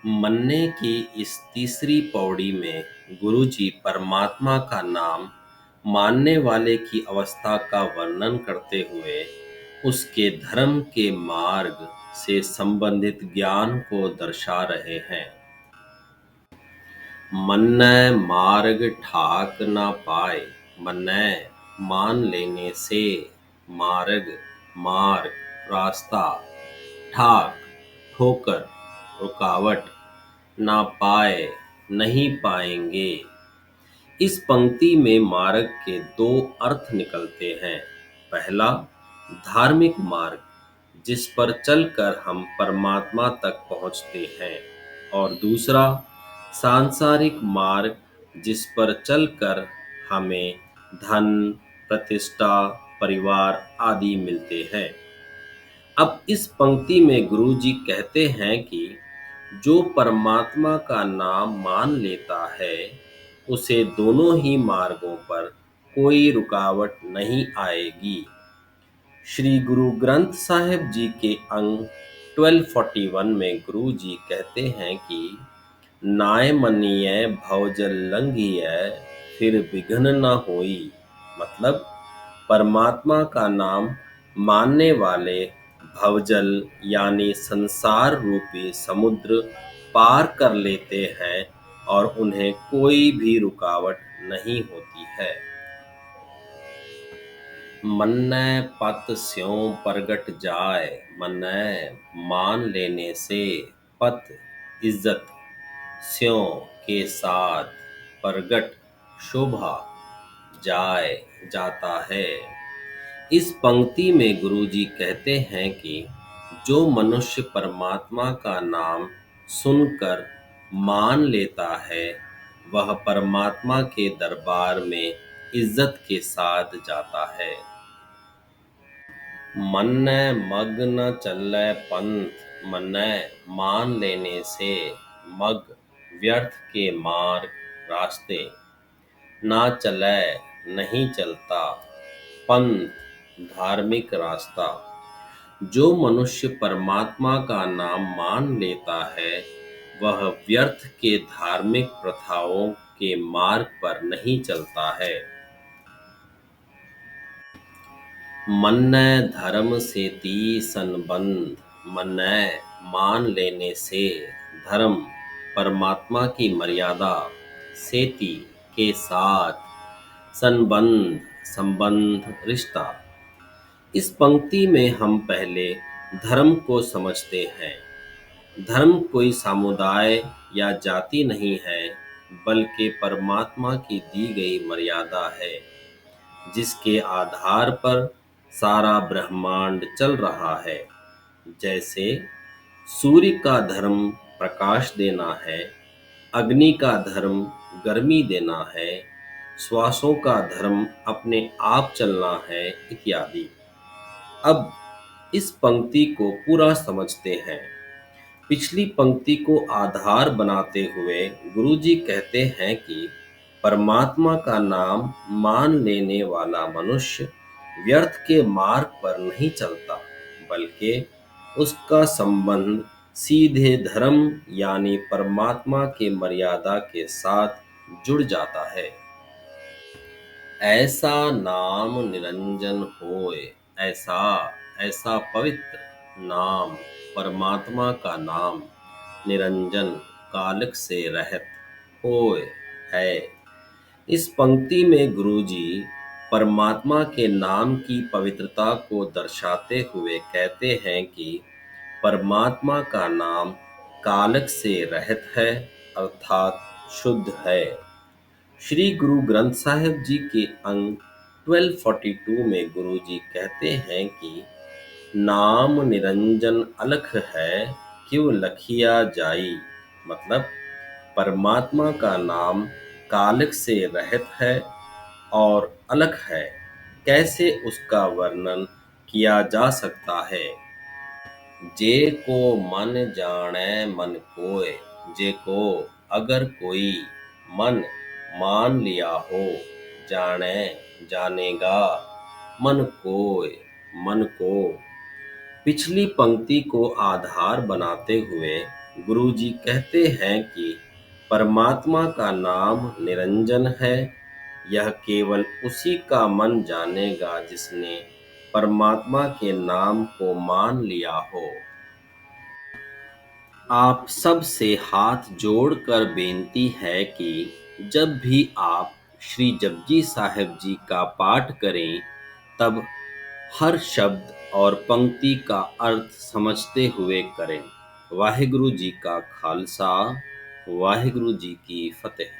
मन्ने की इस तीसरी पौड़ी में गुरुजी परमात्मा का नाम मानने वाले की अवस्था का वर्णन करते हुए उसके धर्म के मार्ग से संबंधित ज्ञान को दर्शा रहे हैं। मन्ने मार्ग ठाक ना पाए, मन्ने मान लेने से मार्ग मार्ग रास्ता ठाक ठोकर रुकावट ना पाए नहीं पाएंगे। इस पंक्ति में मार्ग के दो अर्थ निकलते हैं। पहला, धार्मिक मार्ग जिस पर चलकर हम परमात्मा तक पहुंचते हैं, और दूसरा, सांसारिक मार्ग जिस पर चलकर हमें धन, प्रतिष्ठा, परिवार आदि मिलते हैं। अब इस पंक्ति में गुरुजी कहते हैं कि जो परमात्मा का नाम मान लेता है, उसे दोनों ही मार्गों पर कोई रुकावट नहीं आएगी। श्री गुरु ग्रंथ साहिब जी के अंग 1241 में गुरु जी कहते हैं कि नाय मनिय भवजल लंघिय फिर विघ्न न होई। मतलब परमात्मा का नाम मानने वाले भवजल यानी संसार रूपी समुद्र पार कर लेते हैं और उन्हें कोई भी रुकावट नहीं होती है। मन्ने पत स्यों प्रगट जाए, मन्ने मान लेने से पत इज्जत स्यों के साथ प्रगट शोभा जाए जाता है। इस पंक्ति में गुरुजी कहते हैं कि जो मनुष्य परमात्मा का नाम सुनकर मान लेता है, वह परमात्मा के दरबार में इज्जत के साथ जाता है। मन्ने मग न चलै पंथ, मन्ने मान लेने से मग व्यर्थ के मार्ग रास्ते ना चलै नहीं चलता पंथ धार्मिक रास्ता। जो मनुष्य परमात्मा का नाम मान लेता है, वह व्यर्थ के धार्मिक प्रथाओं के मार्ग पर नहीं चलता है। मन्ने धर्म से ती संबंध, मन्ने मान लेने से धर्म परमात्मा की मर्यादा सेती के साथ संबंध संबंध रिश्ता। इस पंक्ति में हम पहले धर्म को समझते हैं। धर्म कोई समुदाय या जाति नहीं है, बल्कि परमात्मा की दी गई मर्यादा है, जिसके आधार पर सारा ब्रह्मांड चल रहा है। जैसे सूर्य का धर्म प्रकाश देना है, अग्नि का धर्म गर्मी देना है, श्वासों का धर्म अपने आप चलना है, इत्यादि। अब इस पंक्ति को पूरा समझते हैं। पिछली पंक्ति को आधार बनाते हुए गुरुजी कहते हैं कि परमात्मा का नाम मान लेने वाला मनुष्य व्यर्थ के मार्ग पर नहीं चलता, बल्कि उसका संबंध सीधे धर्म यानी परमात्मा के मर्यादा के साथ जुड़ जाता है। ऐसा नाम निरंजन होए, ऐसा ऐसा पवित्र नाम परमात्मा का नाम निरंजन कालिक से रहित होए है। इस पंक्ति में गुरुजी परमात्मा के नाम की पवित्रता को दर्शाते हुए कहते हैं कि परमात्मा का नाम कालिक से रहित है, अर्थात शुद्ध है। श्री गुरु ग्रंथ साहिब जी के अंग 1242 में गुरुजी कहते हैं कि नाम निरंजन अलख है क्यों लखिया जाई। मतलब परमात्मा का नाम कालिक से रहित है और अलख है, कैसे उसका वर्णन किया जा सकता है। जे को मन जाने मन कोय, जे को अगर कोई मन मान लिया हो, जाने जानेगा मन कोय मन को। पिछली पंक्ति को आधार बनाते हुए गुरु जी कहते हैं कि परमात्मा का नाम निरंजन है। यह केवल उसी का मन जानेगा जिसने परमात्मा के नाम को मान लिया हो। आप सब से हाथ जोड़कर बेनती है कि जब भी आप श्री जपजी साहिब जी का पाठ करें, तब हर शब्द और पंक्ति का अर्थ समझते हुए करें। वाहिगुरु जी का खालसा, वाहिगुरु जी की फतेह।